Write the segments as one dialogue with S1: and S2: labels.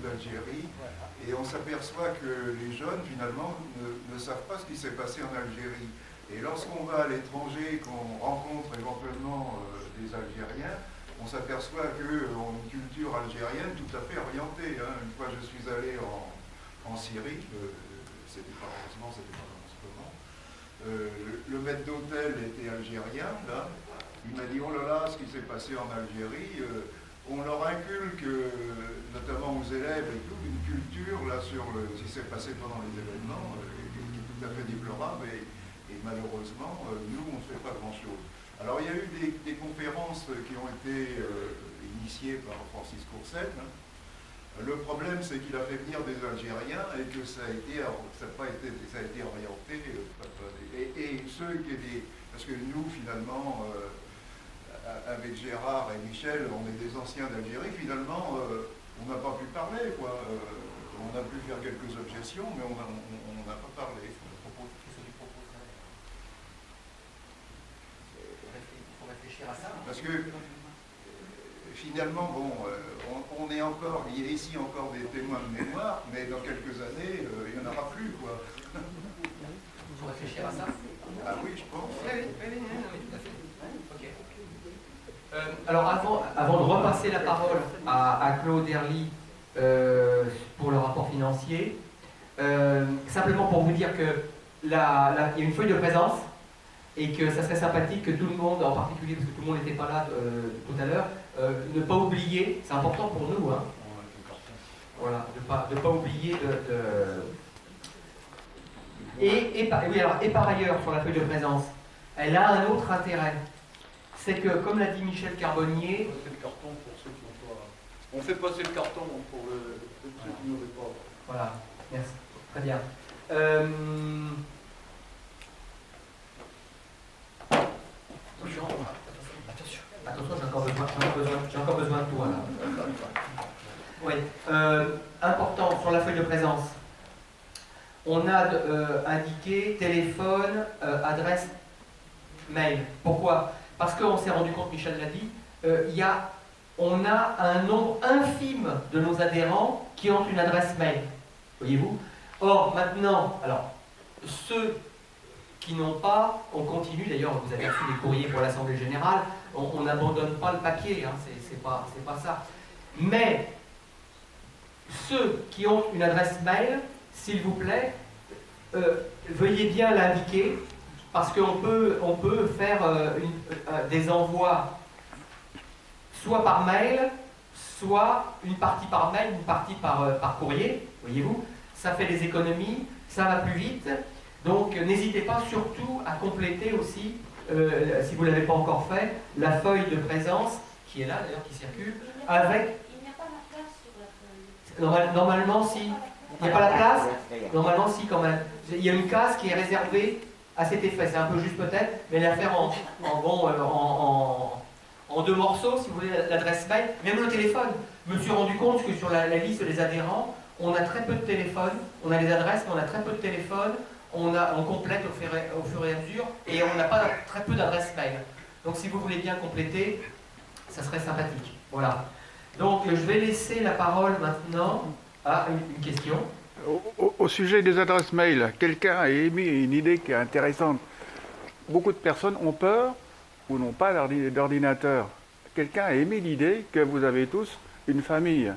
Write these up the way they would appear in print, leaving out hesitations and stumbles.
S1: d'Algérie, et on s'aperçoit que les jeunes, finalement, ne savent pas ce qui s'est passé en Algérie. Et lorsqu'on va à l'étranger, qu'on rencontre éventuellement des Algériens, on s'aperçoit qu'on a une culture algérienne tout à fait orientée. Hein. Une fois, je suis allé en Syrie, heureusement, c'était pas en ce moment. Le maître d'hôtel était algérien, là. Il m'a dit, oh là là, ce qui s'est passé en Algérie, on leur inculque, notamment aux élèves et tout, une culture là sur ce qui s'est passé pendant les événements, qui est tout à fait déplorable, et malheureusement, nous, on ne fait pas grand-chose. Alors, il y a eu des conférences qui ont été initiées par Francis Courcelles. Hein. Le problème, c'est qu'il a fait venir des Algériens et que ça a été orienté. Et ceux qui étaient. Parce que nous, finalement, avec Gérard et Michel, on est des anciens d'Algérie, finalement, on n'a pas pu parler, quoi. On a pu faire quelques objections, mais on n'a pas parlé.
S2: Il faut réfléchir à ça.
S1: Parce que finalement, bon, on est encore, il y a ici encore des témoins de mémoire, mais dans quelques années, il n'y en aura plus, quoi.
S2: Il faut réfléchir à ça.
S1: Ah oui, je pense.
S2: Oui, tout à fait. Ok. Alors, avant de repasser la parole à Claude Herly pour le rapport financier, simplement pour vous dire que il y a une feuille de présence et que ça serait sympathique que tout le monde, en particulier parce que tout le monde n'était pas là tout à l'heure, ne pas oublier, c'est important pour nous, hein, voilà, de pas oublier Et par ailleurs, sur la feuille de présence, elle a un autre intérêt. C'est que, comme l'a dit Michel Carbonnier...
S3: On fait le carton pour ceux qui n'ont pas... On fait passer le carton pour ceux qui n'auraient pas...
S2: Voilà, merci. Très bien. Attention, j'ai encore besoin de toi, là. Oui. Important, sur la feuille de présence. On a indiqué téléphone, adresse, mail. Pourquoi? Parce qu'on s'est rendu compte, Michel l'a dit, on a un nombre infime de nos adhérents qui ont une adresse mail. Voyez-vous? Or, maintenant, alors, ceux qui n'ont pas, on continue, d'ailleurs, vous avez reçu des courriers pour l'Assemblée Générale, on n'abandonne pas le papier, hein, c'est pas ça. Mais, ceux qui ont une adresse mail, s'il vous plaît, veuillez bien l'indiquer, parce qu'on peut faire des envois soit par mail, soit une partie par mail, une partie par courrier, voyez-vous. Ça fait des économies, ça va plus vite. Donc n'hésitez pas surtout à compléter aussi, si vous ne l'avez pas encore fait, la feuille de présence, qui est là d'ailleurs, qui circule, avec...
S4: Il n'y a pas la place sur la feuille.
S2: Normalement, si. Il n'y a pas la place? Normalement, si, quand même. Il y a une case qui est réservée à cet effet. C'est un peu juste peut-être, mais la faire en deux morceaux, si vous voulez, l'adresse mail, même le téléphone. Je me suis rendu compte que sur la liste des adhérents, on a très peu de téléphones, on a les adresses, mais on a très peu de téléphones, on complète au fur et à mesure, et on n'a pas très peu d'adresses mail. Donc si vous voulez bien compléter, ça serait sympathique. Voilà. Donc je vais laisser la parole maintenant à une question.
S5: Au sujet des adresses mail, quelqu'un a émis une idée qui est intéressante. Beaucoup de personnes ont peur ou n'ont pas d'ordinateur. Quelqu'un a émis l'idée que vous avez tous une famille.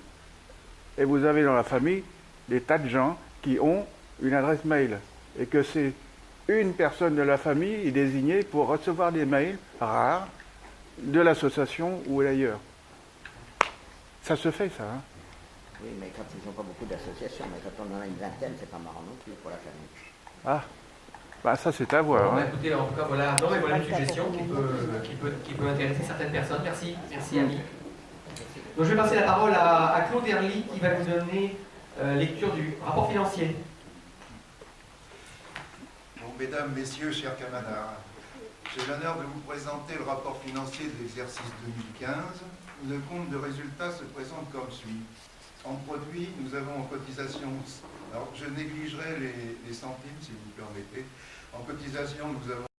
S5: Et vous avez dans la famille des tas de gens qui ont une adresse mail. Et que c'est une personne de la famille est désignée pour recevoir des mails rares de l'association ou d'ailleurs. Ça se fait, ça, hein?
S6: Oui, mais quand ils n'ont pas beaucoup d'associations, mais quand on en a une vingtaine, c'est pas marrant non plus pour la famille.
S5: Ah, bah ça c'est à voir.
S2: Bon,
S5: Hein.
S2: écoutez, en tout cas, voilà, non, mais voilà une suggestion qui peut intéresser certaines personnes. Merci, Ami. Donc je vais passer la parole à Claude Herly qui va nous donner lecture du rapport financier.
S1: Bon, mesdames, messieurs, chers camarades, j'ai l'honneur de vous présenter le rapport financier de l'exercice 2015. Le compte de résultats se présente comme suit. En produit, nous avons en cotisation, alors je négligerai les centimes si vous le permettez. En cotisation, nous avons